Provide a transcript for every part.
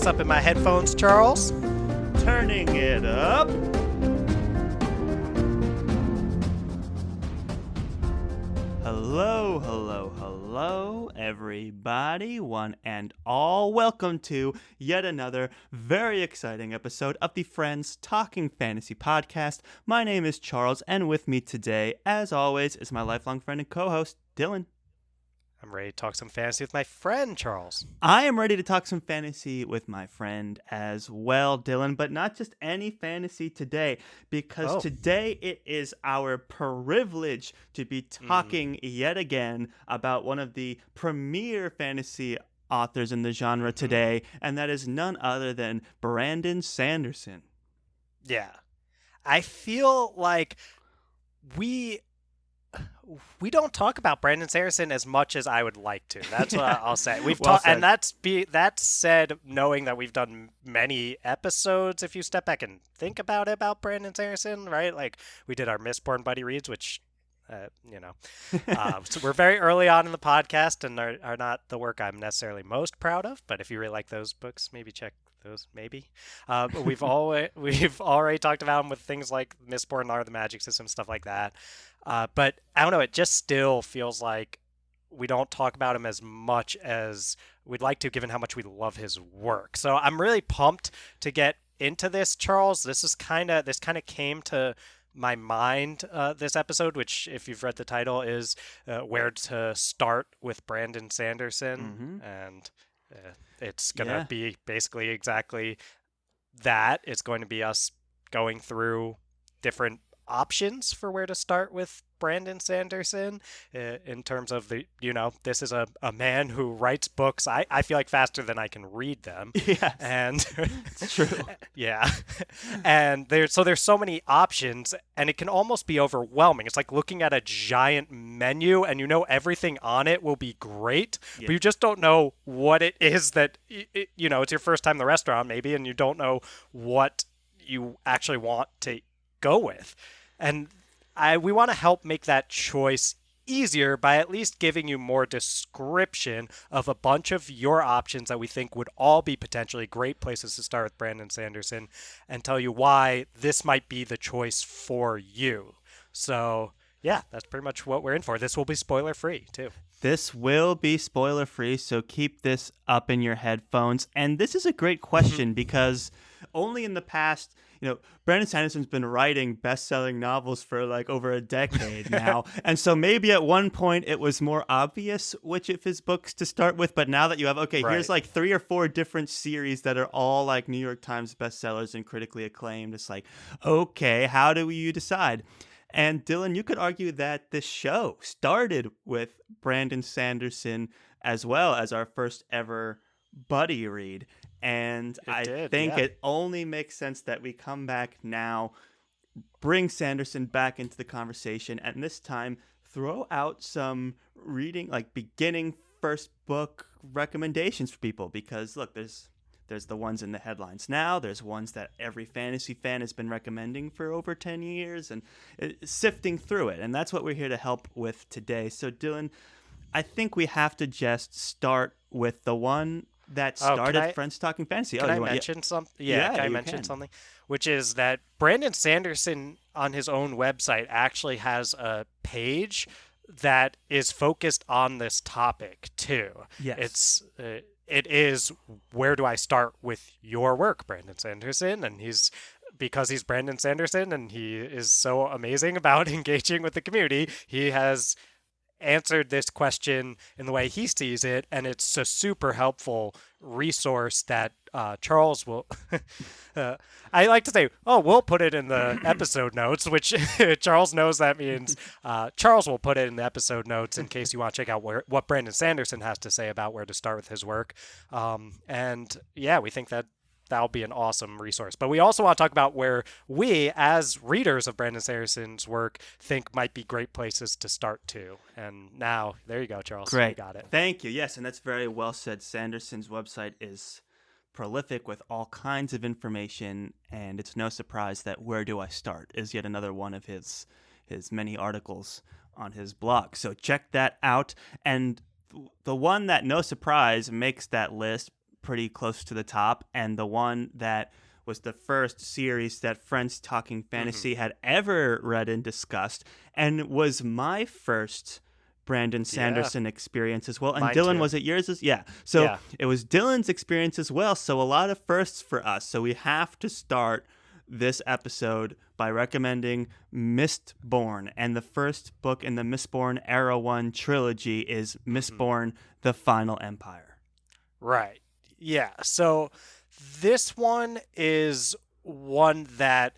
this up in my headphones, Charles. Turning it up. Hello, everybody, one and all. Welcome to yet another very exciting episode of the Friends Talking Fantasy podcast. My name is Charles, and with me today, as always, is my lifelong friend and co-host, Dylan. I'm ready to talk some fantasy with my friend, Charles. I am ready to talk some fantasy with my friend as well, Dylan, but not just any fantasy today, because today it is our privilege to be talking yet again about one of the premier fantasy authors in the genre today, and that is none other than Brandon Sanderson. Yeah. I feel like we don't talk about Brandon Sanderson as much as I would like to. That's what I'll say. We've talked, and that's said knowing that we've done many episodes. If you step back and think about Brandon Sanderson, right? Like we did our Mistborn Buddy Reads, which so we're very early on in the podcast and are not the work I'm necessarily most proud of. But if you really like those books, maybe check those. Maybe but we've already talked about them with things like Mistborn, Are the Magic System, stuff like that. But I don't know, it just still feels like we don't talk about him as much as we'd like to, given how much we love his work. So I'm really pumped to get into this, Charles. This kind of came to my mind this episode, which, if you've read the title, is Where to Start with Brandon Sanderson. And it's going to be basically exactly that. It's going to be us going through different options for where to start with Brandon Sanderson in terms of this is a man who writes books, I feel like, faster than I can read them. Yes. And it's true. Yeah. And there's so many options, and it can almost be overwhelming. It's like looking at a giant menu and everything on it will be great, but you just don't know what it is that it's your first time in the restaurant maybe, and you don't know what you actually want to go with. And we want to help make that choice easier by at least giving you more description of a bunch of your options that we think would all be potentially great places to start with Brandon Sanderson, and tell you why this might be the choice for you. So yeah, that's pretty much what we're in for. This will be spoiler free too. This will be spoiler free, so keep this up in your headphones. And this is a great question because only in the past, Brandon Sanderson's been writing best-selling novels for like over a decade now. And so maybe at one point it was more obvious which of his books to start with. But now that you have, here's like 3 or 4 different series that are all like New York Times bestsellers and critically acclaimed. It's like, okay, how do you decide? And Dylan, you could argue that this show started with Brandon Sanderson as well as our first ever buddy read. And I think it only makes sense that we come back now, bring Sanderson back into the conversation, and this time throw out some reading, like beginning first book recommendations for people. Because look, there's the ones in the headlines now. There's ones that every fantasy fan has been recommending for over 10 years and sifting through it. And that's what we're here to help with today. So, Dylan, I think we have to just start with the one that started Friends Talking Fantasy. Can I mention something? Yeah, can I mention something? Which is that Brandon Sanderson on his own website actually has a page that is focused on this topic too. Yes. It is, where do I start with your work, Brandon Sanderson? And because he's Brandon Sanderson and he is so amazing about engaging with the community, he has answered this question in the way he sees it, and it's a super helpful resource that Charles will I like to say, we'll put it in the episode notes, which Charles knows that means Charles will put it in the episode notes in case you want to check out what Brandon Sanderson has to say about where to start with his work. And yeah, we think that that'll be an awesome resource. But we also want to talk about where we, as readers of Brandon Sanderson's work, think might be great places to start to. And now, there you go, Charles. Great. You got it. Thank you. Yes, and that's very well said. Sanderson's website is prolific with all kinds of information, and it's no surprise that Where Do I Start is yet another one of his many articles on his blog. So check that out. And the one that, no surprise, makes that list pretty close to the top, and the one that was the first series that Friends Talking Hmm. Fantasy had ever read and discussed, and was my first Brandon Yeah, Sanderson experience as well. And mine Dylan, too. was it yours? Yeah. So Yeah. it was Dylan's experience as well. So a lot of firsts for us. So we have to start this episode by recommending Mistborn. And the first book in the Mistborn Era 1 trilogy is Hmm. Mistborn The Final Empire. Right. Yeah. So this one is one that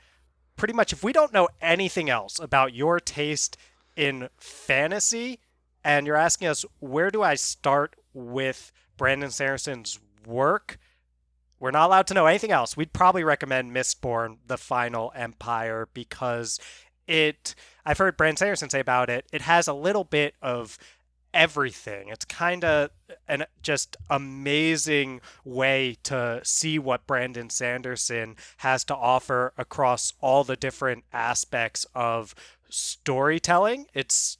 pretty much, if we don't know anything else about your taste in fantasy, and you're asking us, where do I start with Brandon Sanderson's work? We're not allowed to know anything else. We'd probably recommend Mistborn, The Final Empire, because it, I've heard Brandon Sanderson say about it, it has a little bit of everything. It's kind of an just amazing way to see what Brandon Sanderson has to offer across all the different aspects of storytelling. It's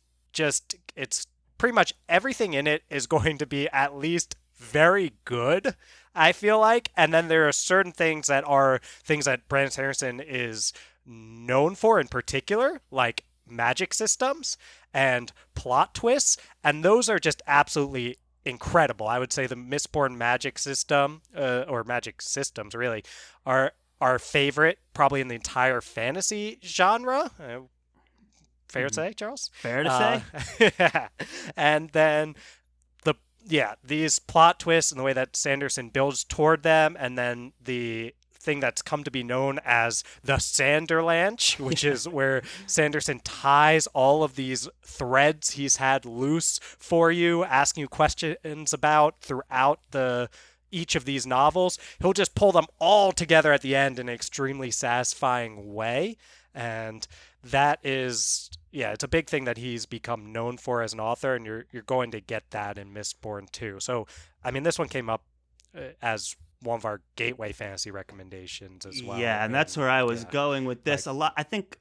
pretty much everything in it is going to be at least very good, I feel like. And then there are certain things that are things that Brandon Sanderson is known for in particular, like magic systems and plot twists, and those are just absolutely incredible. I would say the Mistborn magic system, or magic systems, really, are our favorite, probably in the entire fantasy genre. Fair to Mhm. say, Charles. Fair to Uh, say? and then the yeah, these plot twists and the way that Sanderson builds toward them, and then the thing that's come to be known as the Sanderlanche, which Yeah. is where Sanderson ties all of these threads he's had loose for you, asking you questions about throughout the each of these novels. He'll just pull them all together at the end in an extremely satisfying way. And that is, yeah, it's a big thing that he's become known for as an author, and you're going to get that in Mistborn too. So, I mean, this one came up as one of our gateway fantasy recommendations as well, Yeah, and that's and where I was yeah, going with like, this a lot. I think,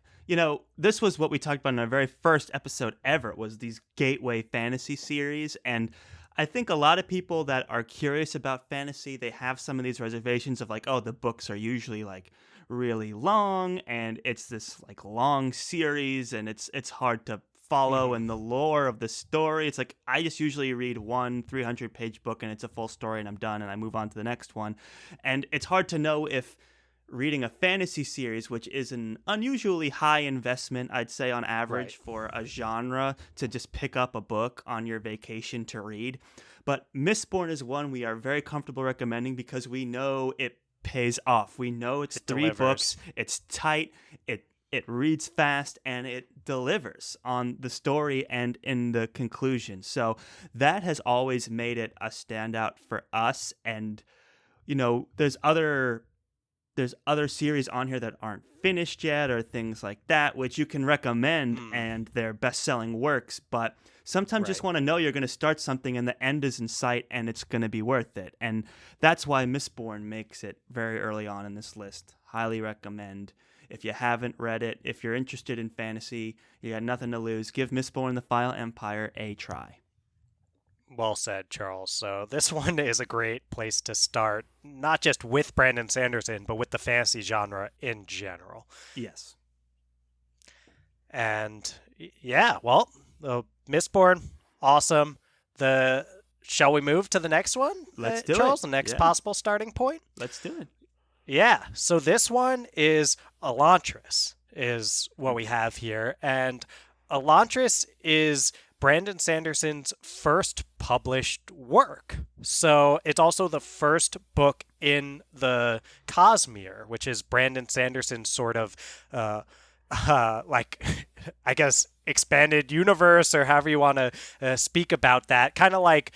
this was what we talked about in our very first episode ever was these gateway fantasy series. And I think a lot of people that are curious about fantasy, they have some of these reservations of like, oh, the books are usually like really long and it's this like long series and it's hard to follow mhm, and the lore of the story. It's like I just usually read one 300-page book and it's a full story and I'm done and I move on to the next one. And it's hard to know if reading a fantasy series, which is an unusually high investment, I'd say on right. average for a genre to just pick up a book on your vacation to read. But Mistborn is one we are very comfortable recommending because we know it pays off. We know it's It three books, delivers. it's tight, it reads fast, and it delivers on the story and in the conclusion. So that has always made it a standout for us. And there's other series on here that aren't finished yet or things like that, which you can recommend Mm, and they're best-selling works, but sometimes just right. want to know you're going to start something and the end is in sight and it's going to be worth it. And that's why Mistborn makes it very early on in this list. Highly recommend. If you haven't read it, if you're interested in fantasy, you got nothing to lose, give Mistborn the Final Empire a try. Well said, Charles. So this one is a great place to start, not just with Brandon Sanderson, but with the fantasy genre in general. Yes. And yeah, well, the Mistborn, awesome. The Shall we move to the next one, Let's do it. Charles? The next Yeah. possible starting point? Let's do it. Yeah. So this one is Elantris, is what we have here, and Elantris is Brandon Sanderson's first published work. So it's also the first book in the Cosmere, which is Brandon Sanderson's sort of uh, like I guess expanded universe, or however you want to speak about that. Kind of like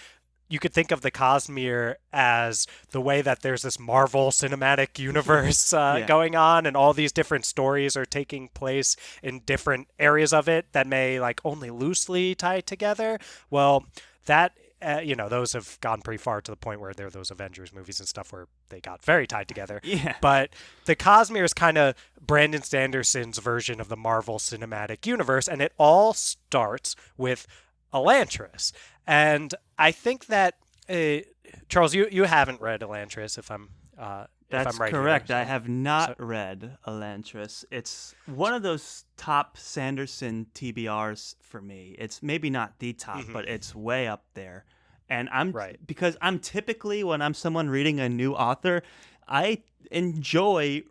you could think of the Cosmere as the way that there's this Marvel cinematic universe Yeah. going on, and all these different stories are taking place in different areas of it that may like only loosely tie together. Well, that those have gone pretty far to the point where there are those Avengers movies and stuff where they got very tied together. Yeah. But the Cosmere is kind of Brandon Sanderson's version of the Marvel Cinematic Universe, and it all starts with Elantris. And I think that Uh, Charles, you haven't read Elantris, if That's I'm right here. correct. I have So not read Elantris. It's one of those top Sanderson TBRs for me. It's maybe not the top, mhm, but it's way up there. And I'm right. because I'm typically when I'm someone reading a new author, I enjoy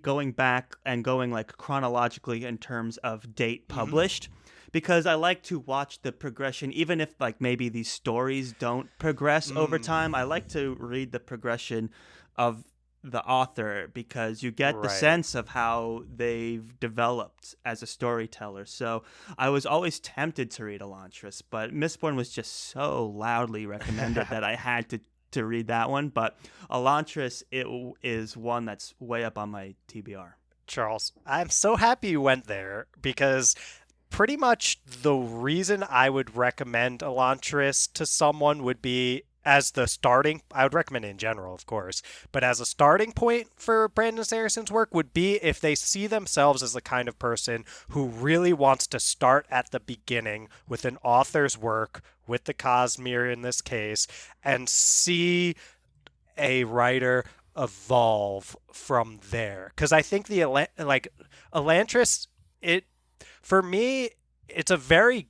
going back and going like chronologically in terms of date Hmm. published because I like to watch the progression even if like maybe these stories don't progress over Mm, time. I like to read the progression of the author because you get the right. sense of how they've developed as a storyteller. So I was always tempted to read Elantris, but Mistborn was just so loudly recommended that I had to read that one. But Elantris is one that's way up on my TBR. Charles, I'm so happy you went there because pretty much the reason I would recommend Elantris to someone would be as the starting. I would recommend it in general, of course, but as a starting point for Brandon Sanderson's work would be if they see themselves as the kind of person who really wants to start at the beginning with an author's work, with the Cosmere in this case, and see a writer evolve from there. Because I think like Elantris, it for me, it's a very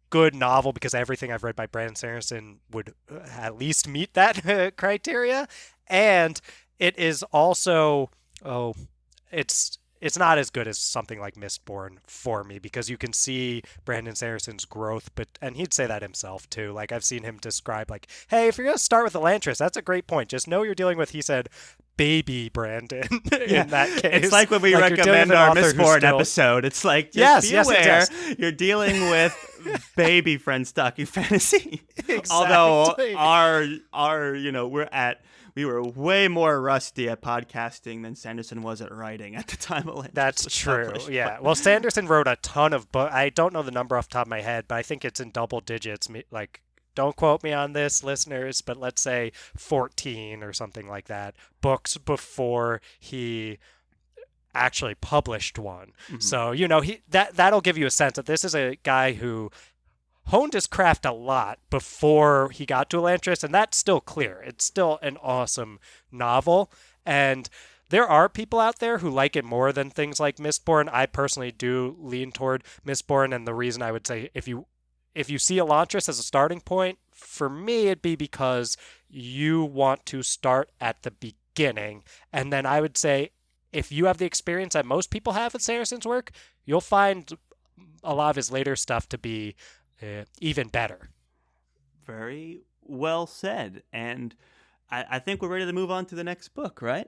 good novel because everything I've read by Brandon Sanderson would at least meet that criteria, and it is also oh, it's not as good as something like Mistborn for me because you can see Brandon Sanderson's growth, but and he'd say that himself too. Like I've seen him describe like, hey, if you're gonna start with Elantris, that's a great point. Just know you're dealing with, he said, baby Brandon Yeah, in that it's case. like when we Like you're dealing with recommend an our author who's Mistborn still episode. It's like just yes, be yes, yes, aware yes. you're dealing with baby friend stocking fantasy. Although Exactly. our we were way more rusty at podcasting than Sanderson was at writing at the time Elantris That's was true. published. Yeah. But Well, Sanderson wrote a ton of books. I don't know the number off the top of my head, but I think it's in double digits. Like, don't quote me on this, listeners, but let's say 14 or something like that books before he actually published one. mhm. So, that'll give you a sense that this is a guy who honed his craft a lot before he got to Elantris, and that's still clear. It's still an awesome novel, and there are people out there who like it more than things like Mistborn. I personally do lean toward Mistborn, and the reason I would say if you see Elantris as a starting point, for me it'd be because you want to start at the beginning, and then I would say if you have the experience that most people have with Sanderson's work, you'll find a lot of his later stuff to be even better. Very well said. And I think we're ready to move on to the next book, right?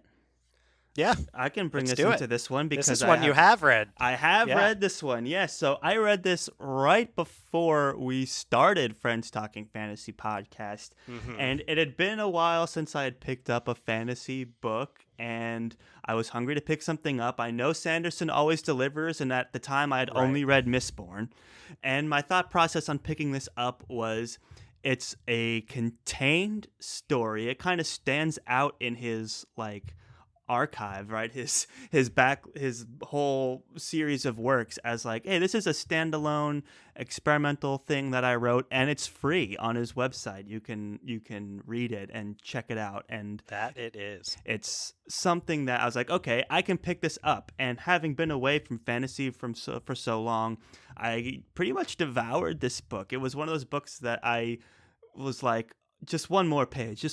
Yeah, I can bring let's us do it. into this one This because is one you have read. I have Yeah. read this one. Yes, so I read this right before we started Friends Talking Fantasy podcast, Hmm. and it had been a while since I had picked up a fantasy book, and I was hungry to pick something up. I know Sanderson always delivers, and at the time I had Right. only read Mistborn, and my thought process on picking this up was it's a contained story. It kind of stands out in his like archive, right? His whole series of works as like, hey, this is a standalone experimental thing that I wrote, and it's free on his website. You can read it and check it out, and That it is. it's something that I was like, okay, I can pick this up. And having been away from fantasy for so long, I pretty much devoured this book. It was one of those books that I was like, just one more page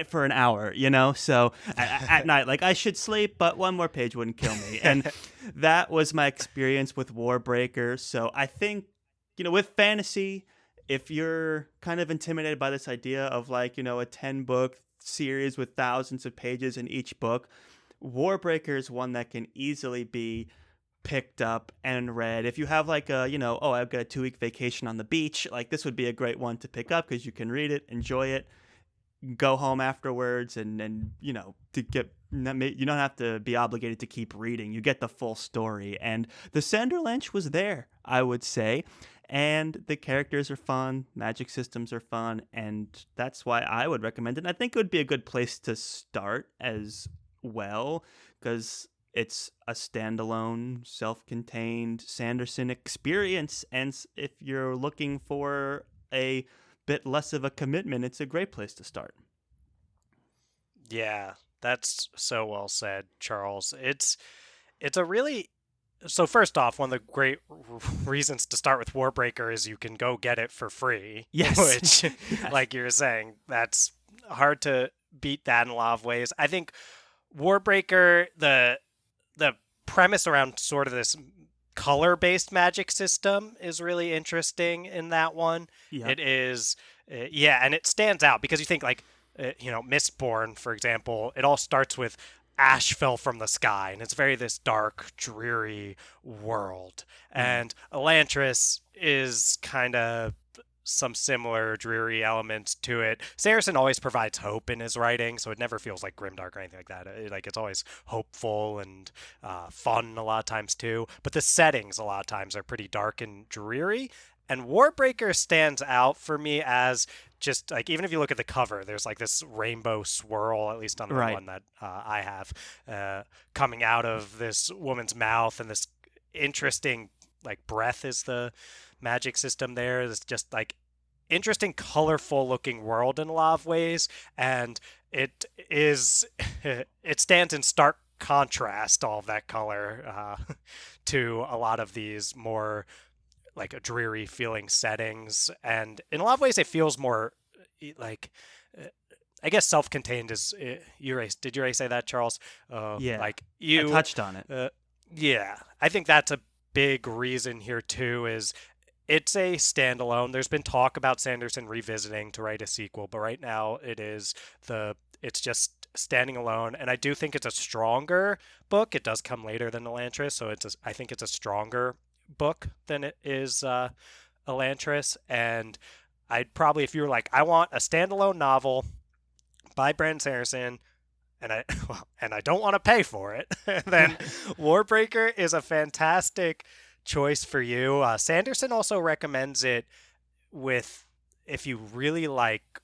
for an hour, So at night, like I should sleep, but one more page wouldn't kill me. And that was my experience with Warbreaker. So I think, with fantasy, if you're kind of intimidated by this idea of like, a 10 book series with thousands of pages in each book, Warbreaker is one that can easily be picked up and read. If you have like oh, I've got a 2-week vacation on the beach, like this would be a great one to pick up because you can read it, enjoy it, go home afterwards, and to get you don't have to be obligated to keep reading. You get the full story, and the Sanderlanche was there, I would say, and the characters are fun, magic systems are fun, and that's why I would recommend it. And I think it would be a good place to start as well because it's a standalone, self-contained Sanderson experience, and if you're looking for a bit less of a commitment, it's a great place to start. Yeah, that's so well said, Charles. It's a really so first off, one of the great reasons to start with Warbreaker is you can go get it for free, Yes. which, Yes. like you were saying, that's hard to beat that in a lot of ways. I think Warbreaker, the premise around sort of this color-based magic system is really interesting in that one. Yep. It is, yeah, and it stands out because you think like, Mistborn, for example, it all starts with ash fell from the sky, and it's very this dark, dreary world. Mm. And Elantris is kind of some similar dreary elements to it. Sanderson always provides hope in his writing, so it never feels like grimdark or anything like that. Like it's always hopeful and fun a lot of times too. But the settings a lot of times are pretty dark and dreary. And Warbreaker stands out for me as just like even if you look at the cover, there's like this rainbow swirl, at least on the Right. one that I have, coming out of this woman's mouth, and this interesting like breath is the magic system there. It's just like interesting, colorful looking world in a lot of ways, and it is it stands in stark contrast, all of that color, to a lot of these more like a dreary feeling settings, and in a lot of ways it feels more like I guess self-contained is did you already say that, Charles? Yeah. Like I you touched on it. yeah, I think that's a big reason here too is it's a standalone. There's been talk about Sanderson revisiting to write a sequel, but right now it's just standing alone, and I do think it's a stronger book. It does come later than Elantris, so I think it's a stronger book than it is Elantris. And I'd probably, if you were like, I want a standalone novel by Brandon Sanderson, and I and I don't want to pay for it, then Warbreaker is a fantastic choice for you. Sanderson also recommends it with if you really like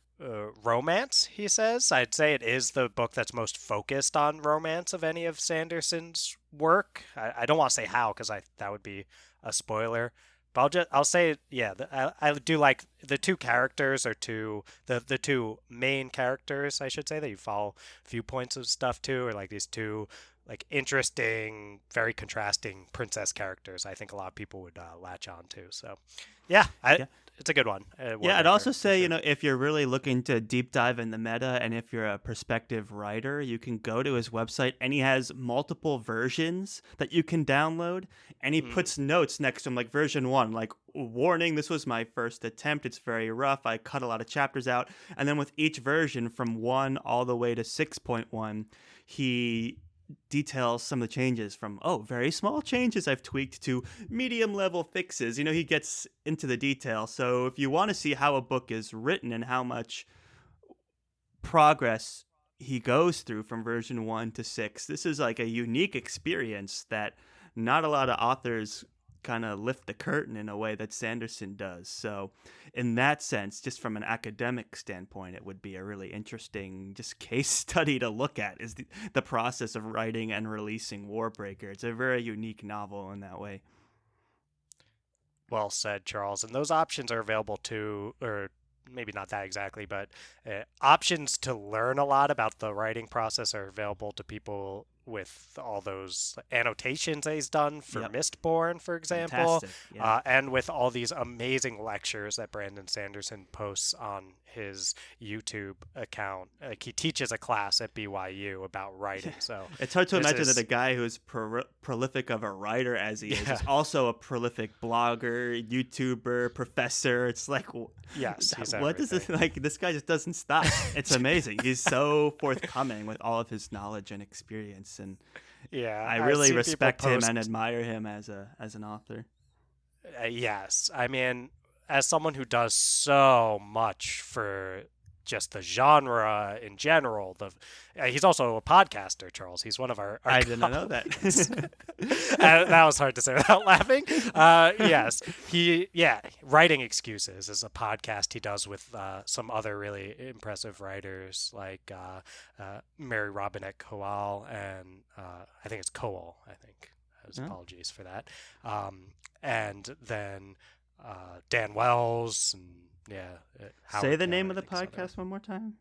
romance. He says I'd say it is the book that's most focused on romance of any of Sanderson's work. I don't want to say how because I that would be a spoiler. But I'll say yeah. I do like the two characters or the two main characters I should say that you follow viewpoints of stuff to, or like these two like interesting, very contrasting princess characters. I think a lot of people would latch on to. So, yeah, Yeah. it's a good one. Yeah, I'd Warbreaker also for say, sure. if you're really looking to deep dive in the meta and if you're a prospective writer, you can go to his website and he has multiple versions that you can download. And he Mm. puts notes next to him, like version one, like, warning, this was my first attempt. It's very rough. I cut a lot of chapters out. And then with each version from 1 all the way to 6.1, he details some of the changes from very small changes I've tweaked to medium level fixes. He gets into the detail. So if you want to see how a book is written and how much progress he goes through from version 1 to 6, this is like a unique experience that not a lot of authors kind of lift the curtain in a way that Sanderson does. So in that sense, just from an academic standpoint, it would be a really interesting just case study to look at is the process of writing and releasing Warbreaker. It's a very unique novel in that way. Well said, Charles. And those options are available to, or maybe not that exactly, but options to learn a lot about the writing process are available to people with all those annotations that he's done for Yep. Mistborn, for example, Fantastic. Yeah. and with all these amazing lectures that Brandon Sanderson posts on his YouTube account. Like he teaches a class at BYU about Yeah. writing. So It's hard to this imagine that a is, guy who's prolific of a writer as he is yeah, also a prolific blogger, YouTuber, professor. It's like, yes, he's what is this? everything. Like, this guy just doesn't stop. It's amazing. He's so forthcoming with all of his knowledge and experience, and Yeah, I I've really seen people respect him post. and admire him as an author. Yes, I mean, as someone who does so much for just the genre in general, he's also a podcaster, Charles. He's one of our I did not know colleagues. that. That was hard to say without laughing. Yes, writing excuses is a podcast he does with some other really impressive writers like Mary Robinette Kowal and I think it's Kowal. I think. Huh? Apologies for that. And then Dan Wells, and Say Howard the Taylor, name I of the think is another one. podcast one more time.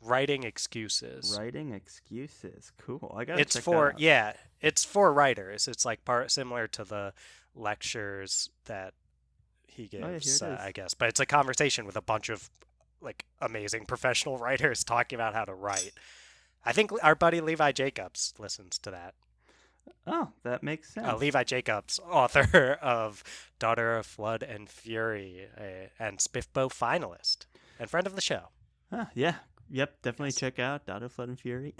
Writing Excuses. Writing excuses. Cool. I gotta It's check that for out. yeah, it's for writers. It's like part similar to the lectures that he Oh yeah, here gives, it is. I guess. But it's a conversation with a bunch of like amazing professional writers talking about how to write. I think our buddy Levi Jacobs listens to that. Oh, that makes sense. Levi Jacobs, author of Daughter of Flood and Fury, and Spiffbo finalist, and friend of the show. Huh, yeah. Yep, definitely Yes. check out Daughter of Flood and Fury.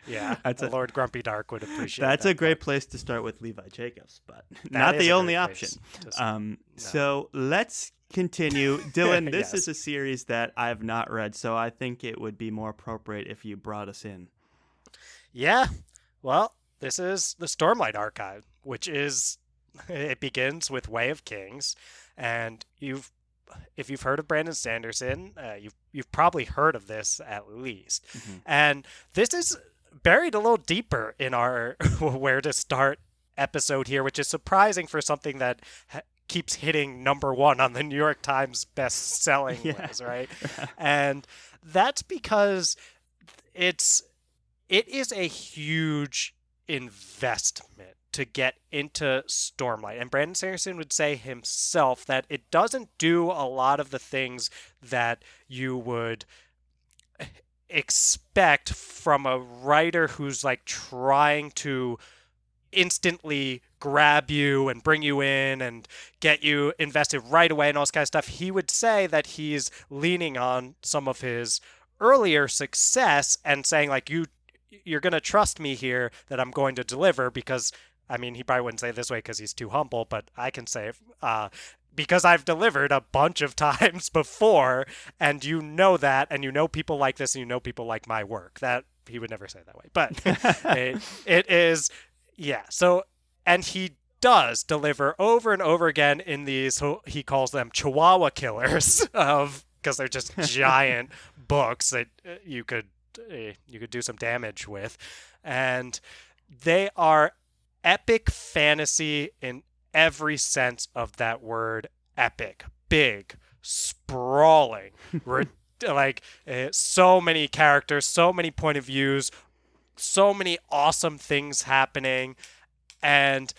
Yeah, that's a Lord Grumpy Dark would appreciate that's a that plug. great place to start with Levi Jacobs, but That not is the a only great option. place. Just no. So let's continue. Dylan, this is Yes. a series that I have not read, so I think it would be more appropriate if you brought us in. Yeah. Well, this is the Stormlight Archive, which is it begins with Way of Kings, and if you've heard of Brandon Sanderson, you've probably heard of this at least. Mm-hmm. And this is buried a little deeper in our where to start episode here, which is surprising for something that keeps hitting #1 on the New York Times best-selling Yeah. list, right? And that's because it's it is a huge investment to get into Stormlight. And Brandon Sanderson would say himself that it doesn't do a lot of the things that you would expect from a writer who's like trying to instantly grab you and bring you in and get you invested right away and all this kind of stuff. He would say that he's leaning on some of his earlier success and saying like you're going to trust me here that I'm going to deliver because I mean he probably wouldn't say it this way because he's too humble, but I can say because I've delivered a bunch of times before and you know that and you know people like this and you know people like my work. That he would never say it that way, but it is yeah. So, and he does deliver over and over again in these, he calls them Chihuahua killers of, because they're just giant books that you could do some damage with. And they are epic fantasy in every sense of that word epic. Big, sprawling, like so many characters, so many point of views, so many awesome things happening and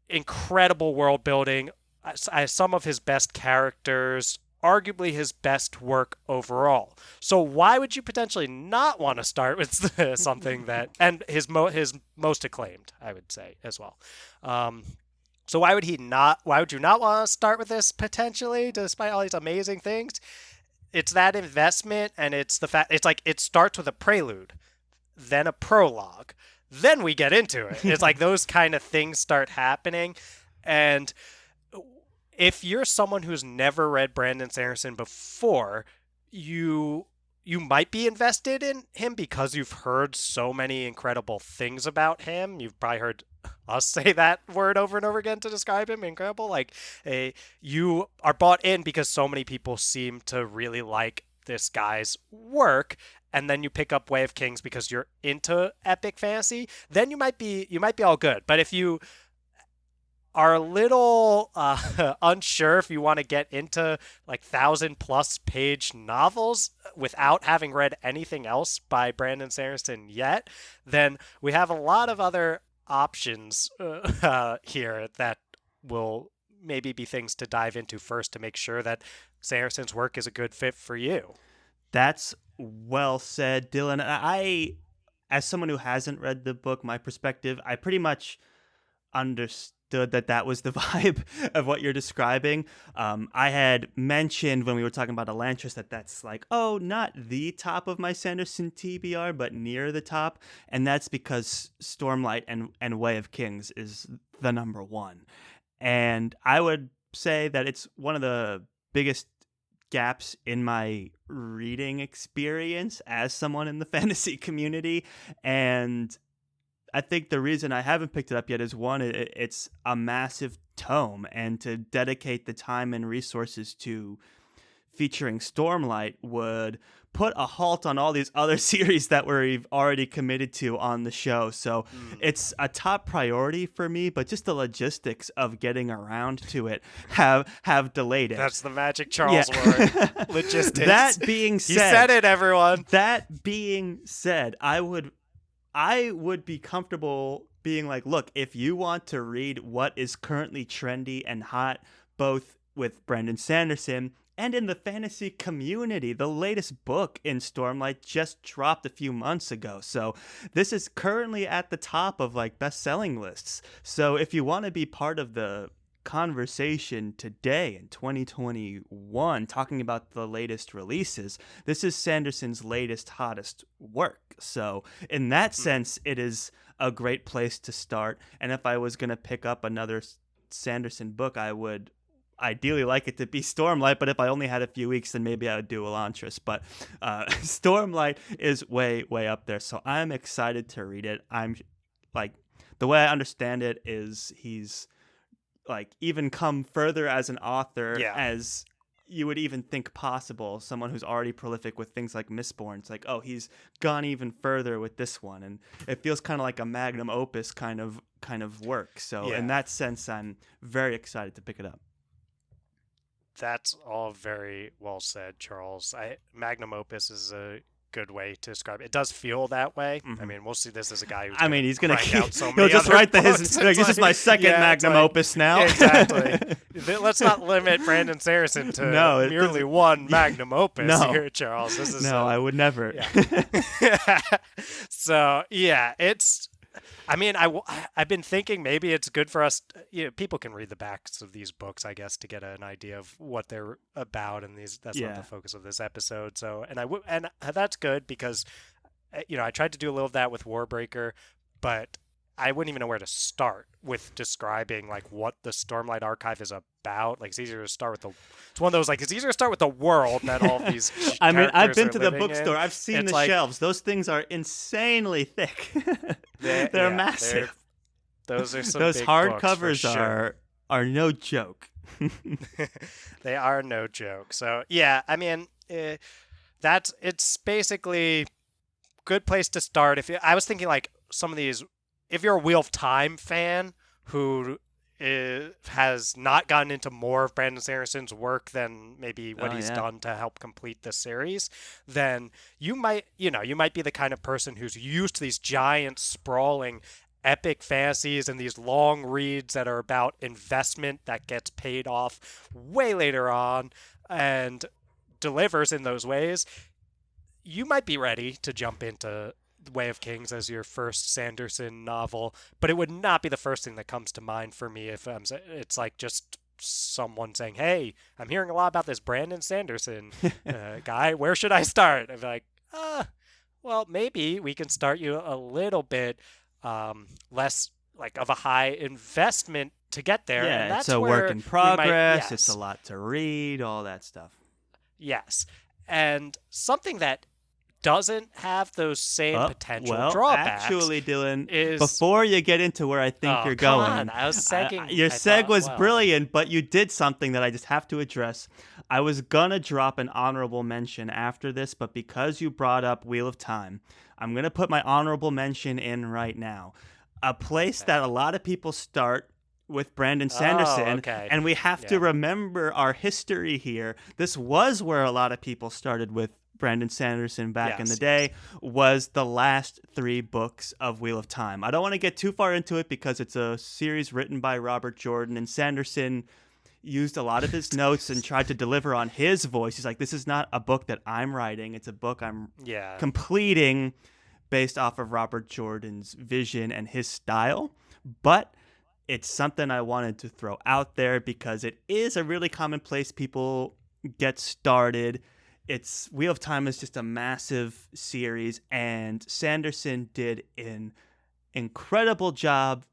incredible world building. Some of his best characters, arguably his best work overall. So why would you potentially not want to start with something that and his most acclaimed, I would say as well. So why would he not? Why would you not want to start with this potentially, despite all these amazing things? It's that investment, and it's the fact. It's like it starts with a prelude, then a prologue, then we get into it. It's like those kind of things start happening. And if you're someone who's never read Brandon Sanderson before, you might be invested in him because you've heard so many incredible things about him. You've probably heard us say that word over and over again to describe him. Incredible. Like you are bought in because so many people seem to really like this guy's work, and then you pick up Way of Kings because you're into epic fantasy, then you might be all good. But if you are a little unsure if you want to get into like 1,000+ page novels without having read anything else by Brandon Sanderson yet, then we have a lot of other options here that will maybe be things to dive into first to make sure that Sanderson's work is a good fit for you. That's well said, Dylan. As someone who hasn't read the book, my perspective, I pretty much understood that was the vibe of what you're describing. I had mentioned when we were talking about Elantris that's like, oh, not the top of my Sanderson TBR, but near the top. And that's because Stormlight and Way of Kings is the #1. And I would say that it's one of the biggest gaps in my reading experience as someone in the fantasy community. And I think the reason I haven't picked it up yet is one, it's a massive tome, and to dedicate the time and resources to featuring Stormlight would put a halt on all these other series that we've already committed to on the show. So it's a top priority for me, but just the logistics of getting around to it have delayed it. That's the magic Charles word. Logistics. That being said, he said it, everyone. That being said, I would be comfortable being like, look, if you want to read what is currently trendy and hot, both with Brandon Sanderson and in the fantasy community, the latest book in Stormlight just dropped a few months ago. So this is currently at the top of like best-selling lists. So if you want to be part of the conversation today in 2021 talking about the latest releases, this is Sanderson's latest, hottest work. So in that sense, it is a great place to start. And if I was going to pick up another Sanderson book, I would ideally like it to be Stormlight, but if I only had a few weeks, then maybe I would do Elantris. But Stormlight is way, way up there. So I'm excited to read it. I'm like, the way I understand it is he's like even come further as an author as you would even think possible. Someone who's already prolific with things like Mistborn. It's like, oh, he's gone even further with this one. And it feels kind of like a magnum opus kind of work. So in that sense, I'm very excited to pick it up. That's all very well said, Charles. Magnum opus is a good way to describe it. It does feel that way. I mean, we'll see this as a guy who's he's going to keep out so he'll many just other write books. this is my second magnum opus now. Exactly. Let's not limit Brandon Sanderson to merely one magnum opus here, Charles. This is I would never. Yeah. So, it's I mean, I've been thinking maybe it's good for us. People can read the backs of these books, I guess, to get an idea of what they're about, and that's not the focus of this episode. So, and that's good because, I tried to do a little of that with Warbreaker, but I wouldn't even know where to start with describing like what the Stormlight Archive is about. Like, it's easier to start with it's one of those, like, it's easier to start with the world and then all of these I mean, I've been to the in. bookstore. I've seen the shelves. Those things are insanely thick. They're massive. Those are some those big hardcovers sure. are no joke. They are no joke. So, I mean, it's basically good place to start. I was thinking like some of these, if you're a Wheel of Time fan who has not gotten into more of Brandon Sanderson's work than maybe what he's done to help complete the series, then you might be the kind of person who's used to these giant, sprawling, epic fantasies and these long reads that are about investment that gets paid off way later on and delivers in those ways. You might be ready to jump into Way of Kings as your first Sanderson novel, but it would not be the first thing that comes to mind for me if it's like just someone saying, hey, I'm hearing a lot about this Brandon Sanderson guy. Where should I start? I'm like, well, maybe we can start you a little bit less like of a high investment to get there. Yeah, and that's it's a where work in progress. Yes. It's a lot to read, all that stuff. Yes. And something that doesn't have those same potential drawbacks. Actually, Dylan, before you get into where I think you're going, on. I was segging. Your seg was brilliant, but you did something that I just have to address. I was gonna drop an honorable mention after this, but because you brought up Wheel of Time, I'm gonna put my honorable mention in right now. A place that a lot of people start with Brandon Sanderson, and we have to remember our history here. This was where a lot of people started with Brandon Sanderson back in the day, was the last 3 books of Wheel of Time. I don't want to get too far into it because it's a series written by Robert Jordan, and Sanderson used a lot of his notes and tried to deliver on his voice. He's like, this is not a book that I'm writing. It's a book I'm completing based off of Robert Jordan's vision and his style. But it's something I wanted to throw out there because it is a really common place people get started. Wheel of Time is just a massive series, and Sanderson did an incredible job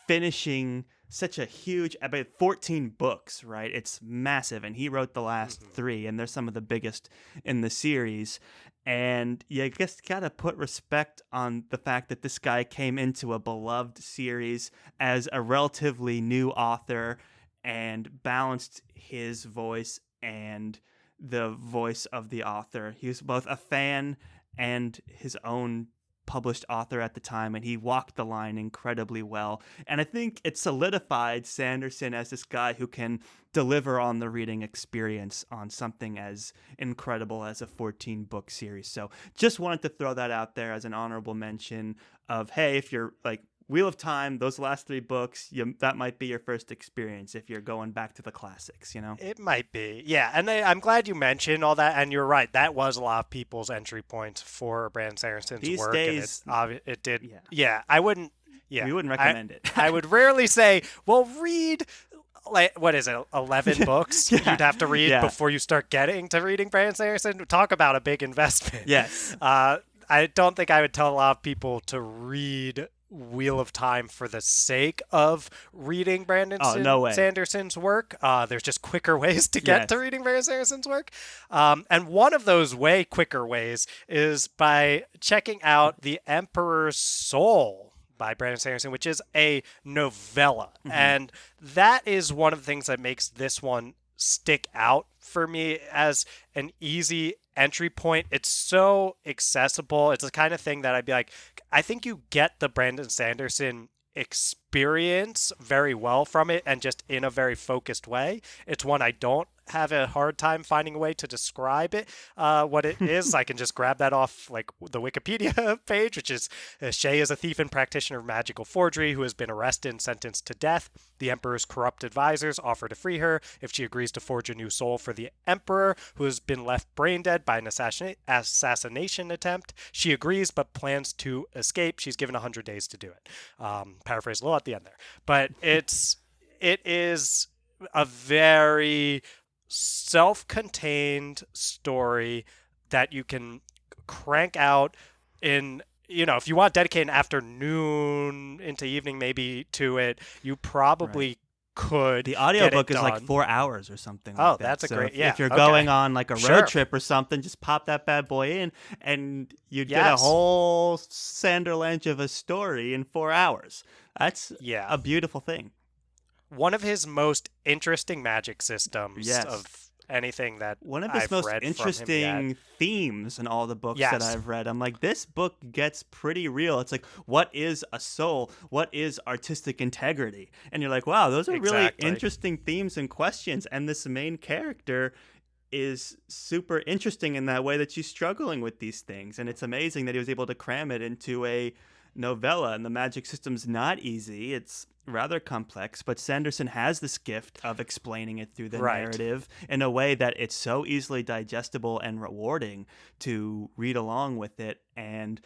finishing such a huge, about 14 books, right? It's massive, and he wrote the last 3, and they're some of the biggest in the series. And you just gotta put respect on the fact that this guy came into a beloved series as a relatively new author and balanced his voice and the voice of the author. He was both a fan and his own published author at the time, and he walked the line incredibly well. And I think it solidified Sanderson as this guy who can deliver on the reading experience on something as incredible as a 14-book series. So just wanted to throw that out there as an honorable mention of, hey, if you're like Wheel of Time, those last 3 books, that might be your first experience if you're going back to the classics, you know? It might be, yeah. And I'm glad you mentioned all that. And you're right, that was a lot of people's entry points for Brandon Sanderson's These work. days, and it did. yeah. Yeah, I wouldn't. Yeah, We wouldn't recommend it. I would rarely say, well, read. Like, what is it, 11 books Yeah. you'd have to read Yeah. before you start getting to reading Brandon Sanderson? Talk about a big investment. Yes. I don't think I would tell a lot of people to read Wheel of Time for the sake of reading Brandon no way. Sanderson's work. There's just quicker ways to get Yes. to reading Brandon Sanderson's work. And one of those way quicker ways is by checking out The Emperor's Soul by Brandon Sanderson, which is a novella. Mhm. And that is one of the things that makes this one stick out for me as an easy entry point. It's so accessible. It's the kind of thing that I'd be like, I think you get the Brandon Sanderson experience very well from it, and just in a very focused way. It's one I don't have a hard time finding a way to describe it, what it is. I can just grab that off like the Wikipedia page, which is Shay is a thief and practitioner of magical forgery who has been arrested and sentenced to death. The Emperor's corrupt advisors offer to free her if she agrees to forge a new soul for the Emperor, who has been left brain dead by an assassination attempt. She agrees but plans to escape. She's given 100 days to do it. Paraphrase a little at the end there. But it is a very self-contained story that you can crank out in, if you want to dedicate an afternoon into evening maybe to it, you probably could. The get audiobook it is like done. 4 hours or something like Oh, that. that's a So great- if you're okay. going on like a Sure. road trip or something, just pop that bad boy in and you'd get a Yes. whole Sanderlange of a story in 4 hours. That's Yeah. a beautiful thing. One of his most interesting magic systems Yes. of anything that One of his I've most read from him interesting yet. themes in all the books that Yes. I've read. I'm like, this book gets pretty real. It's like, what is a soul? What is artistic integrity? And you're like, wow, those are really Exactly. interesting themes and questions. And this main character is super interesting in that way that she's struggling with these things. And it's amazing that he was able to cram it into a novella. And the magic system's not easy. It's rather complex, but Sanderson has this gift of explaining it through the Right. narrative in a way that it's so easily digestible and rewarding to read along with it. And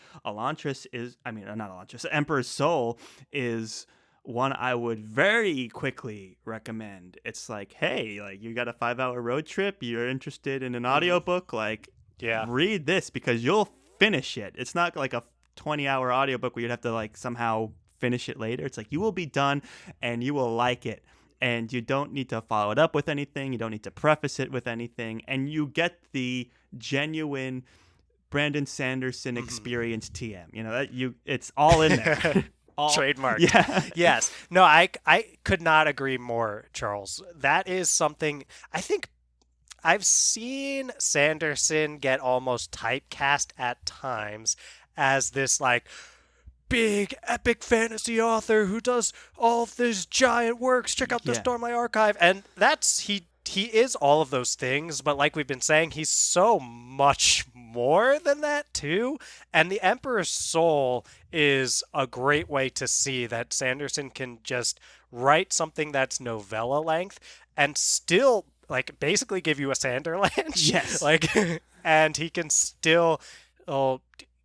Emperor's Soul is one I would very quickly recommend. It's like, hey, like you got a 5-hour road trip, you're interested in an audiobook, like Yeah. read this because you'll finish it. It's not like a 20-hour audiobook where you'd have to like somehow finish it later. It's like you will be done and you will like it, and you don't need to follow it up with anything, you don't need to preface it with anything, and you get the genuine Brandon Sanderson experience. TM, it's all in there. Trademark. Yeah. Yes. No, I could not agree more, Charles. That is something I think I've seen Sanderson get almost typecast at times as this like big epic fantasy author who does all of these giant works. Check out the Yeah. Stormlight Archive. And that's he is all of those things, but like we've been saying, he's so much more than that too. And The Emperor's Soul is a great way to see that Sanderson can just write something that's novella length and still like basically give you a Sanderlange. Yes. Like and he can still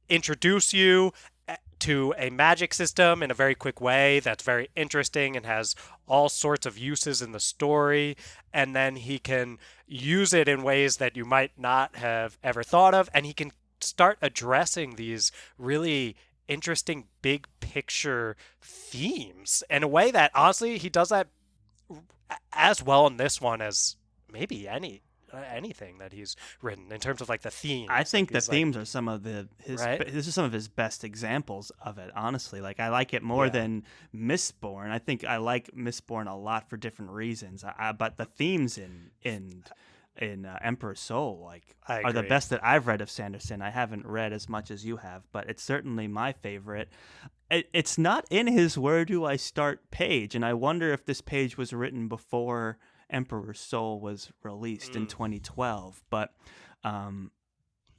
introduce you to a magic system in a very quick way that's very interesting and has all sorts of uses in the story, and then he can use it in ways that you might not have ever thought of, and he can start addressing these really interesting big picture themes in a way that honestly he does that as well in this one as maybe anything that he's written in terms of like the themes. I think the he's, themes are some of this is some of his best examples of it, honestly. Like I like it more than Mistborn. I think I like Mistborn a lot for different reasons. But the themes in Emperor's Soul I are the agree. best that I've read of Sanderson. I haven't read as much as you have, but it's certainly my favorite. It's not in his "Where do I start" page, and I wonder if this page was written before Emperor's Soul was released in Mm. 2012. But um,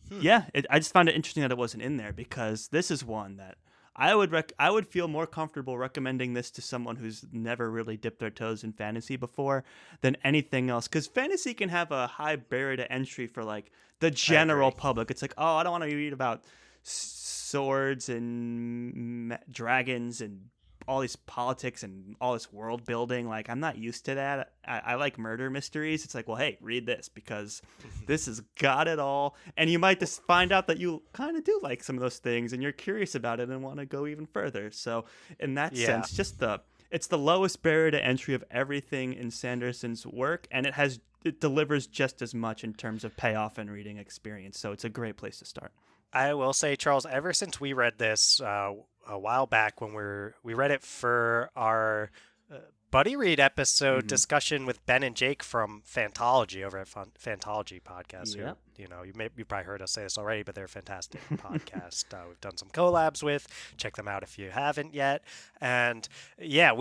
Hmm. yeah, I just found it interesting that it wasn't in there, because this is one that I would feel more comfortable recommending this to someone who's never really dipped their toes in fantasy before than anything else, because fantasy can have a high barrier to entry for like the I general agree. public. It's like, oh, I don't want to read about swords and dragons and all these politics and all this world building. Like, I'm not used to that. I like murder mysteries. It's like, well, hey, read this, because this has got it all. And you might just find out that you kind of do like some of those things and you're curious about it and want to go even further. So in that Yeah. sense, it's the lowest barrier to entry of everything in Sanderson's work, and it delivers just as much in terms of payoff and reading experience. So it's a great place to start. I will say, Charles, ever since we read this a while back when we read it for our buddy read episode Mm-hmm. discussion with Ben and Jake from Fantology over at Fantology Podcast. Who, Yep. you probably heard us say this already, but they're a fantastic podcast. We've done some collabs with. Check them out if you haven't yet. And yeah,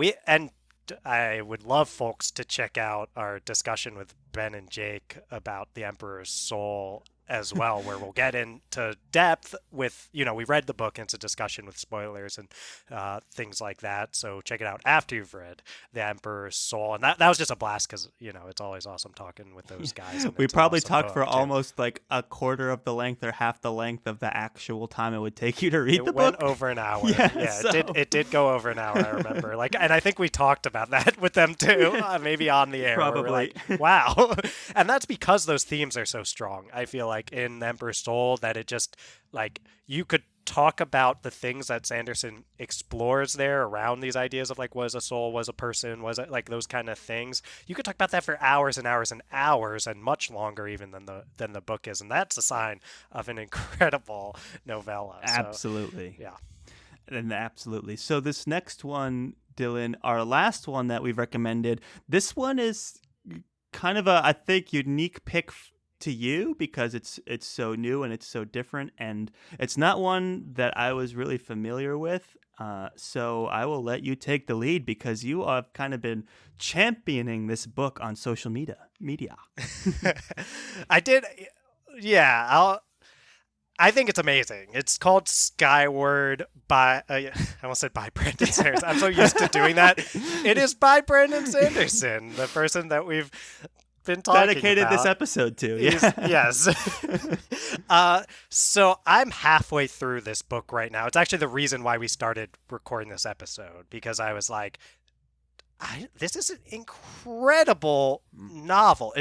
I would love folks to check out our discussion with Ben and Jake about the Emperor's Soul as well, where we'll get into depth with, we read the book and it's a discussion with spoilers and things like that. So check it out after you've read The Emperor's Soul. And that was just a blast because, it's always awesome talking with those guys. And We it's an probably awesome talked for book, too. almost like a quarter of the length or half the length of the actual time it would take you to read the It went book. over an hour. Yeah, Yeah, so it did go over an hour, I remember. And I think we talked about that with them too, maybe on the air, where we're probably. like, wow. And that's because those themes are so strong. I feel like in The Emperor's Soul that it just, you could talk about the things that Sanderson explores there around these ideas of was a soul, was a person, was it those kind of things. You could talk about that for hours and hours and hours, and much longer even than the book is, and that's a sign of an incredible novella. So Absolutely. yeah. And absolutely. So this next one, Dylan, our last one that we've recommended, this one is kind of I think, unique pick to you, because it's so new and it's so different, and it's not one that I was really familiar with. So I will let you take the lead, because you have kind of been championing this book on social media. I did. Yeah, I think it's amazing. It's called Skyward by I almost said by Brandon Sanderson. I'm so used to doing that. It is by Brandon Sanderson, the person that we've been talking Dedicated about. this episode to. Yeah. Yes. So I'm halfway through this book right now. It's actually the reason why we started recording this episode, because I was like, this is an incredible novel.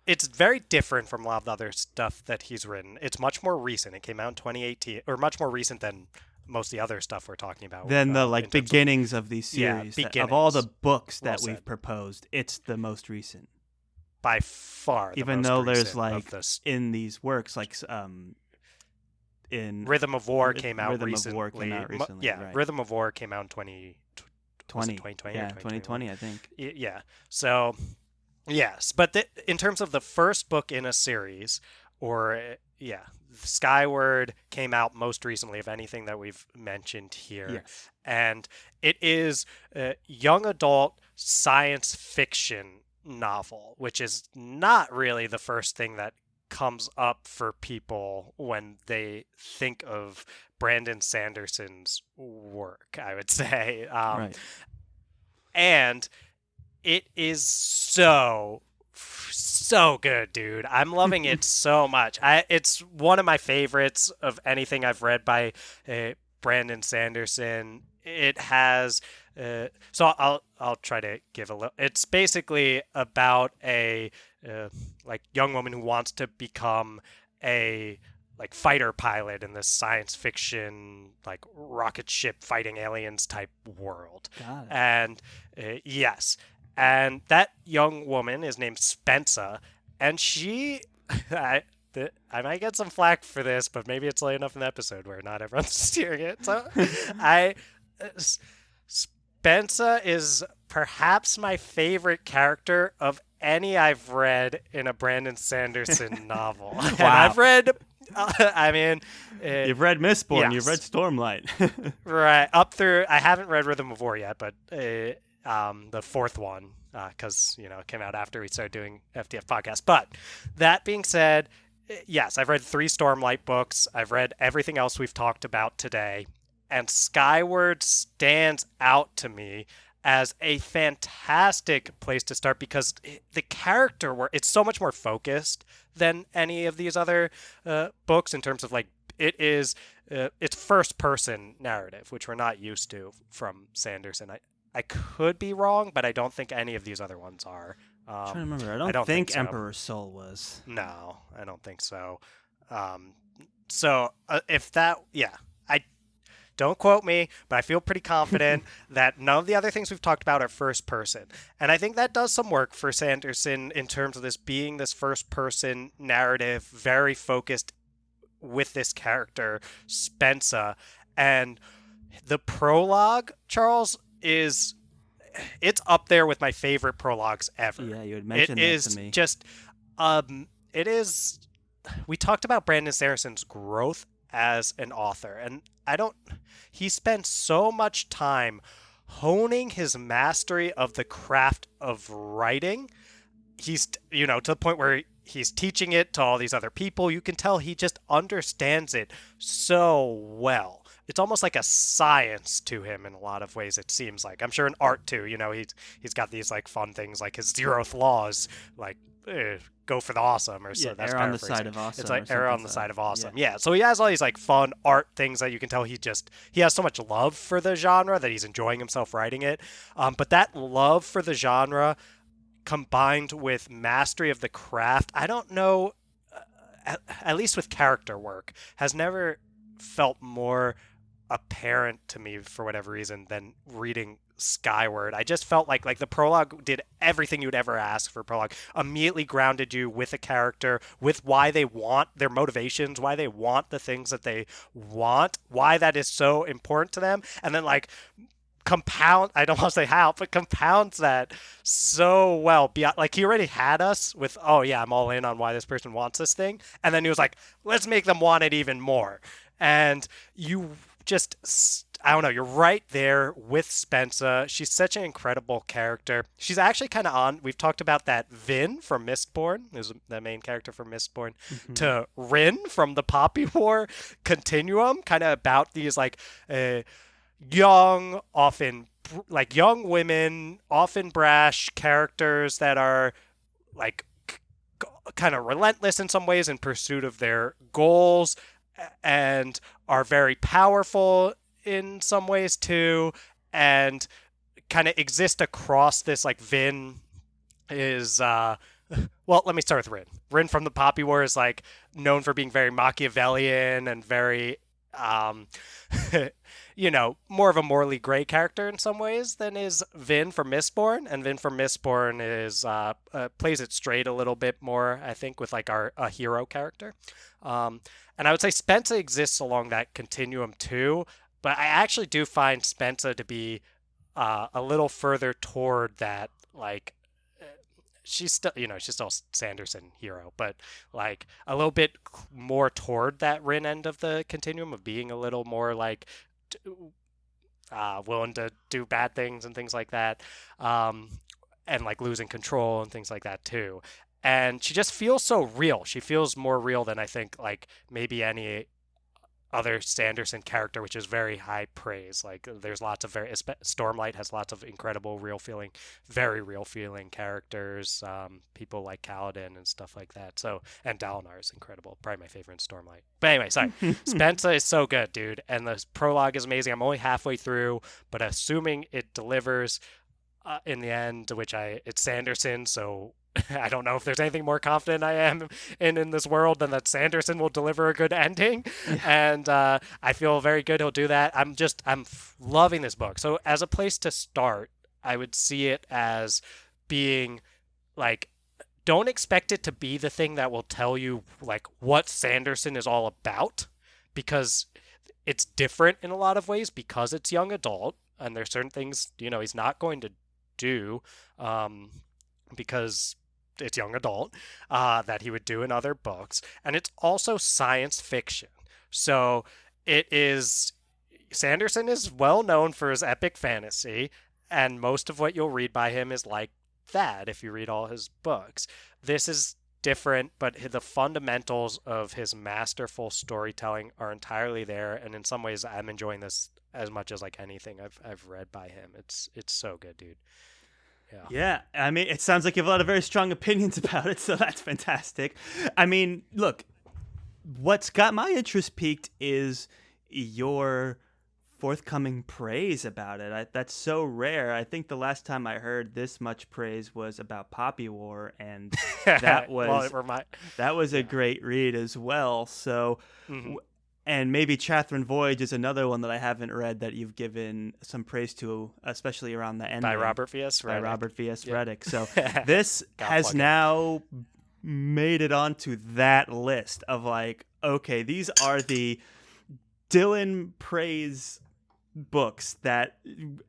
It's very different from a lot of the other stuff that he's written. It's much more recent. It came out in 2018, or much more recent than most of the other stuff we're talking about. Than the in terms beginnings of these series. Of all the beginnings. books Well that we've said. proposed, it's the most recent. By far, the Even most though recent there's of this. in these works, in Rhythm of War came out Rhythm recently. of War came out recently. Yeah, right. Rhythm of War came out in 2020 Yeah, or 2020, I think. Yeah. So, yes, but in terms of the first book in a series, Skyward came out most recently of anything that we've mentioned here, Yes. and it is a young adult science fiction novel, which is not really the first thing that comes up for people when they think of Brandon Sanderson's work, I would say. Right. And it is so good, dude. I'm loving it so much. It's one of my favorites of anything I've read by Brandon Sanderson. It has so I'll try to give a little. It's basically about a young woman who wants to become a fighter pilot in this science fiction rocket ship fighting aliens type world. Got it. And yes, and that young woman is named Spencer, and she I might get some flack for this, but maybe it's late enough in the episode where not everyone's hearing it. So Spencer is perhaps my favorite character of any I've read in a Brandon Sanderson novel. And Wow. I've read, I mean, You've read Mistborn. You've read yes, Stormlight. right up through. I haven't read Rhythm of War yet, but the fourth one, because it came out after we started doing FTF podcast. But that being said, yes, I've read 3 Stormlight books. I've read everything else we've talked about today, and Skyward stands out to me as a fantastic place to start because the character work, it's so much more focused than any of these other books in terms of like it's first person narrative, which we're not used to from Sanderson. I could be wrong, but I don't think any of these other ones are. I'm trying to remember. I I don't don't think think so. Emperor's Soul was. No, I don't think so. Um, if that, yeah, I don't quote me, but I feel pretty confident that none of the other things we've talked about are first person. And I think that does some work for Sanderson in terms of this being this first person narrative, very focused with this character, Spensa. And the prologue, Charles, it's up there with my favorite prologues ever. Yeah, you had It mentioned that is to me. just, it is. We talked about Brandon Sanderson's growth as an author, and he spent so much time honing his mastery of the craft of writing. He's, to the point where he's teaching it to all these other people. You can tell he just understands it so well. It's almost like a science to him in a lot of ways, it seems like. I'm sure in art too, he's got these like fun things like his zeroth laws, like go for the awesome, or so Yeah, that's err on the paraphrasing. side of awesome. It's or like err on something the so. side of awesome. Yeah. So he has all these like fun art things that you can tell he has so much love for the genre that he's enjoying himself writing it. But that love for the genre combined with mastery of the craft, I don't know, at least with character work, has never felt more apparent to me for whatever reason than reading Skyward. I just felt like the prologue did everything you'd ever ask for a prologue. Immediately grounded you with a character, with why they want their motivations, why they want the things that they want, why that is so important to them, and then like I don't want to say how, but compounds that so well. Beyond, like he already had us with, oh yeah, I'm all in on why this person wants this thing, and then he was like, let's make them want it even more. And you just, I don't know, you're right there with Spensa. She's such an incredible character. She's actually kind of on. We've talked about that Vin from Mistborn, who's the main character from Mistborn, to Rin from the Poppy War continuum, kind of about these like young, often like young women, often brash characters that are like kind of relentless in some ways in pursuit of their goals and are very powerful in some ways too, and kind of exist across this. Like Vin is well, let me start with Rin. Rin from the Poppy War is like known for being very Machiavellian and very more of a morally gray character in some ways than is Vin from Mistborn. And Vin from Mistborn is plays it straight a little bit more, I think, with like a hero character. And I would say Spensa exists along that continuum too, but I actually do find Spensa to be a little further toward that, like she's still Sanderson hero, but like a little bit more toward that Rin end of the continuum of being a little more like willing to do bad things and things like that, and like losing control and things like that too. And she just feels so real. She feels more real than I think like maybe any other Sanderson character, which is very high praise. Like there's lots of Stormlight has lots of incredible very real feeling characters. People like Kaladin and stuff like that. So, and Dalinar is incredible, probably my favorite in Stormlight. But anyway, sorry, Spensa is so good, dude, and the prologue is amazing. I'm only halfway through, but assuming it delivers in the end, it's Sanderson, so I don't know if there's anything more confident I am in this world than that Sanderson will deliver a good ending, Yeah. and I feel very good he'll do that. I'm loving this book. So as a place to start, I would see it as being like, don't expect it to be the thing that will tell you like what Sanderson is all about, because it's different in a lot of ways because it's young adult and there's certain things he's not going to do, because it's young adult, that he would do in other books, and it's also science fiction. So it is. Sanderson is well known for his epic fantasy, and most of what you'll read by him is like that if you read all his books. This is different, but the fundamentals of his masterful storytelling are entirely there, and in some ways I'm enjoying this as much as like anything I've read by him. It's so good, dude. Yeah. Yeah, I mean, it sounds like you have a lot of very strong opinions about it, so that's fantastic. I mean, look, what's got my interest peaked is your forthcoming praise about it. That's so rare. I think the last time I heard this much praise was about Poppy War, and that was that was a great read as well. So, and maybe Catherine Voyage is another one that I haven't read that you've given some praise to, especially around the end. By Robert V.S. Reddick. By Robert V.S. Reddick. So this has now made it onto that list of like, okay, these are the Dylan praise books that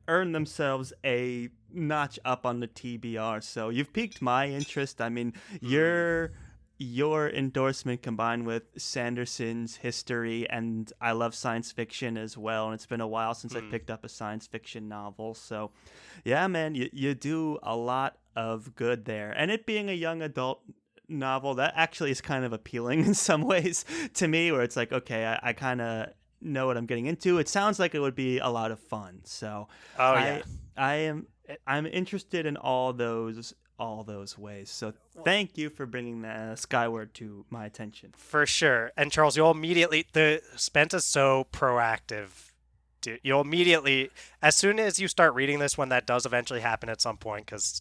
earn themselves a notch up on the TBR. So you've piqued my interest. I mean, your endorsement combined with Sanderson's history, and I love science fiction as well, and it's been a while since I picked up a science fiction novel. So yeah, man, you do a lot of good there. And it being a young adult novel, that actually is kind of appealing in some ways to me, where it's like, okay, I kind of know what I'm getting into. It sounds like it would be a lot of fun. So I'm interested in all those ways. So thank you for bringing the Skyward to my attention. For sure. And Charles, you'll immediately, Spence is so proactive. Dude, you'll immediately, as soon as you start reading this, when that does eventually happen at some point, because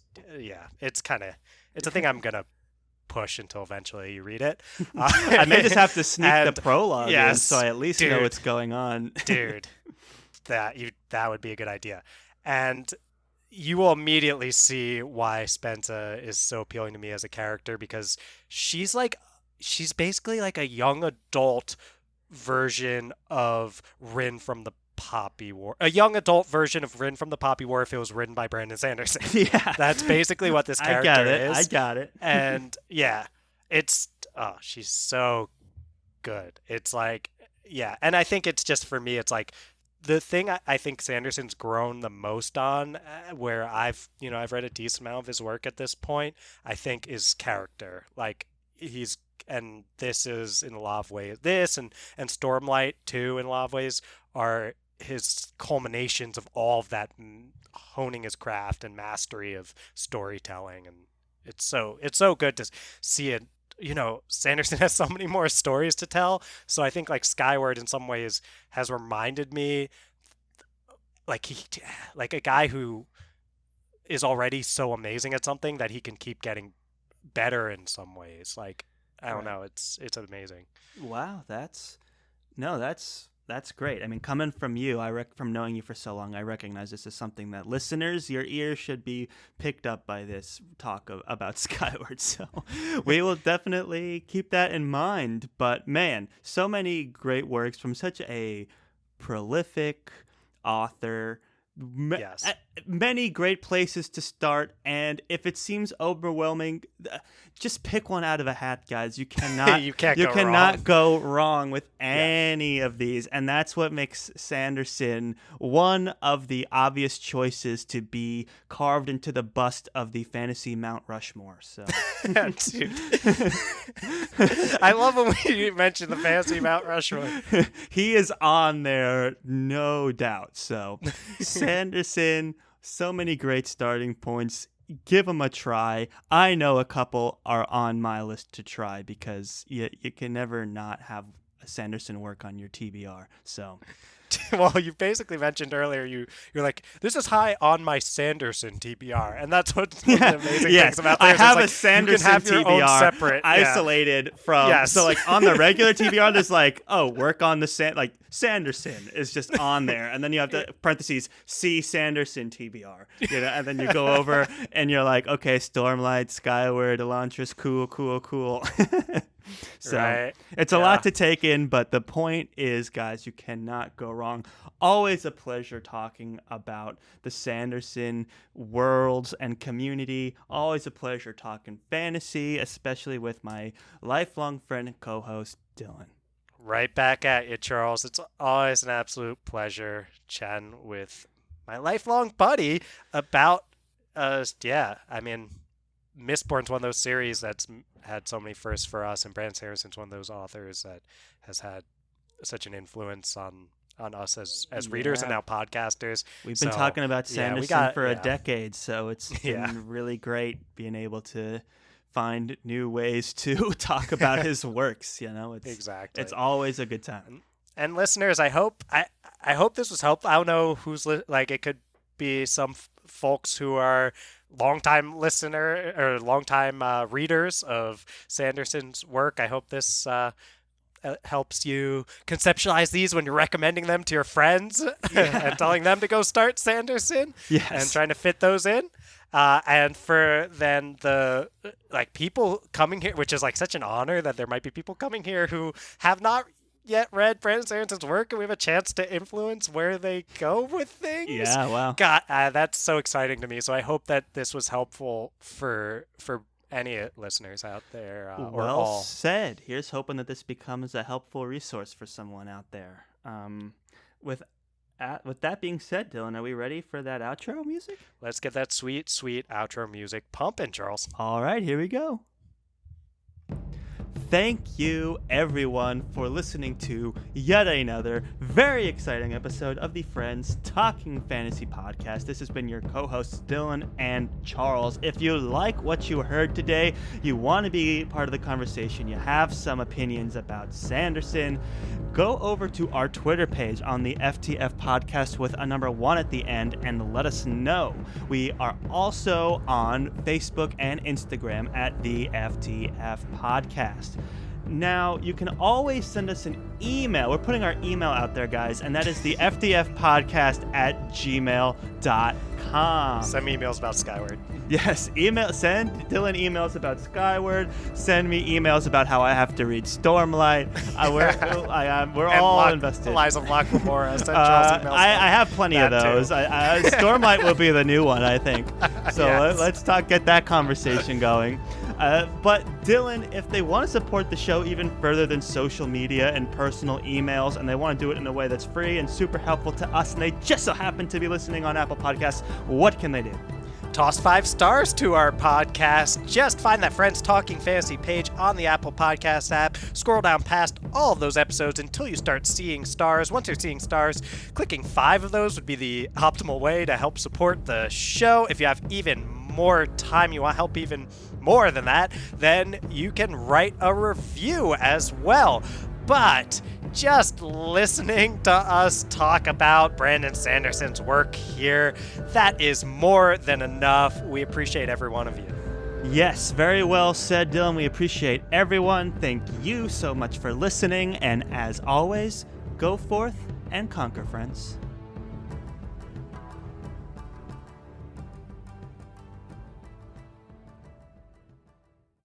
it's a thing I'm gonna push until eventually you read it. I may just have to sneak the prologue in, so I at least know what's going on. Dude, that would be a good idea. And you will immediately see why Spensa is so appealing to me as a character, because she's basically like a young adult version of Rin from the Poppy War. A young adult version of Rin from the Poppy War if it was written by Brandon Sanderson. Yeah. That's basically what this character is. I got it. And yeah, she's so good. It's like, yeah. And I think it's just, for me, it's like, the thing I think Sanderson's grown the most on, where I've read a decent amount of his work at this point, I think, is character. Like, and this is in a lot of ways, this and Stormlight too, in a lot of ways, are his culminations of all of that, honing his craft and mastery of storytelling. And it's so good to see it. Sanderson has so many more stories to tell. So I think like Skyward in some ways has reminded me, like a guy who is already so amazing at something that he can keep getting better in some ways. Like, I don't know, it's amazing. Wow, that's great. I mean, coming from you, from knowing you for so long, I recognize this is something that listeners, your ears should be picked up by this talk about Skyward. So we will definitely keep that in mind. But man, so many great works from such a prolific author. Yes. Many great places to start, and if it seems overwhelming, just pick one out of a hat, guys. You cannot go wrong with any of these, and that's what makes Sanderson one of the obvious choices to be carved into the bust of the fantasy Mount Rushmore. So, dude, I love when we mention the fantasy Mount Rushmore. He is on there, no doubt. So, Sanderson, so many great starting points. Give them a try. I know a couple are on my list to try, because you can never not have a Sanderson work on your TBR. So, well, you basically mentioned earlier you're like, this is high on my Sanderson TBR, and that's one of the amazing things about this. I have like, a Sanderson you can have your TBR own separate, isolated from. So like on the regular TBR, there's like, work on the Sanderson is just on there, and then you have the parentheses C Sanderson TBR, and then you go over and you're like, okay, Stormlight, Skyward, Elantris, cool. So Right. it's a Yeah. lot to take in, but the point is, guys, you cannot go wrong. Always a pleasure talking about the Sanderson worlds and community. Always a pleasure talking fantasy, especially with my lifelong friend and co-host, Dylan. Right back at you, Charles. It's always an absolute pleasure chatting with my lifelong buddy about, yeah, I mean, Mistborn's one of those series that's had so many firsts for us, and Brandon Sanderson's one of those authors that has had such an influence on us as readers and Yeah. now podcasters. We've been So, talking about yeah, we Sanderson got- for a yeah. decade, so it's been Yeah. really great being able to find new ways to talk about his works. Exactly. It's always a good time. And listeners, I hope this was helpful. I don't know who's like it could be some folks who are longtime listener or longtime readers of Sanderson's work. I hope this helps you conceptualize these when you're recommending them to your friends and telling them to go start Sanderson Yes. and trying to fit those in. And for then the people coming here, which is like such an honor that there might be people coming here who have not yet read Brandon Sanderson's work, and we have a chance to influence where they go with things. Yeah, wow. God, that's so exciting to me. So I hope that this was helpful for any listeners out there. Or Well all. said. Here's hoping that this becomes a helpful resource for someone out there. With that being said, Dylan, are we ready for that outro music? Let's get that sweet, sweet outro music pumping, Charles. All right, here we go. Thank you, everyone, for listening to yet another very exciting episode of the Friends Talking Fantasy Podcast. This has been your co-hosts, Dylan and Charles. If you like what you heard today, you want to be part of the conversation, you have some opinions about Sanderson, go over to our Twitter page on the FTF Podcast with a number 1 at the end and let us know. We are also on Facebook and Instagram at the FTF Podcast. Now, you can always send us an email. We're putting our email out there, guys, and that is the ftfpodcast@gmail.com. Send me emails about Skyward. Yes, send Dylan emails about Skyward. Send me emails about how I have to read Stormlight. We're all invested. Lies of Locke Lamora. Send Charles emails. I have plenty of that too. those. Stormlight will be the new one, I think. So Yes. let's get that conversation going. But Dylan, if they want to support the show even further than social media and personal emails, and they want to do it in a way that's free and super helpful to us, and they just so happen to be listening on Apple Podcasts, what can they do? Toss 5 stars to our podcast. Just find that Friends Talking Fantasy page on the Apple Podcast app. Scroll down past all of those episodes until you start seeing stars. Once you're seeing stars, clicking 5 of those would be the optimal way to help support the show. If you have even more time, you want help even more than that, then you can write a review as well. But just listening to us talk about Brandon Sanderson's work here, that is more than enough. We appreciate every one of you. Yes, very well said, Dylan. We appreciate everyone. Thank you so much for listening. And as always, go forth and conquer, friends.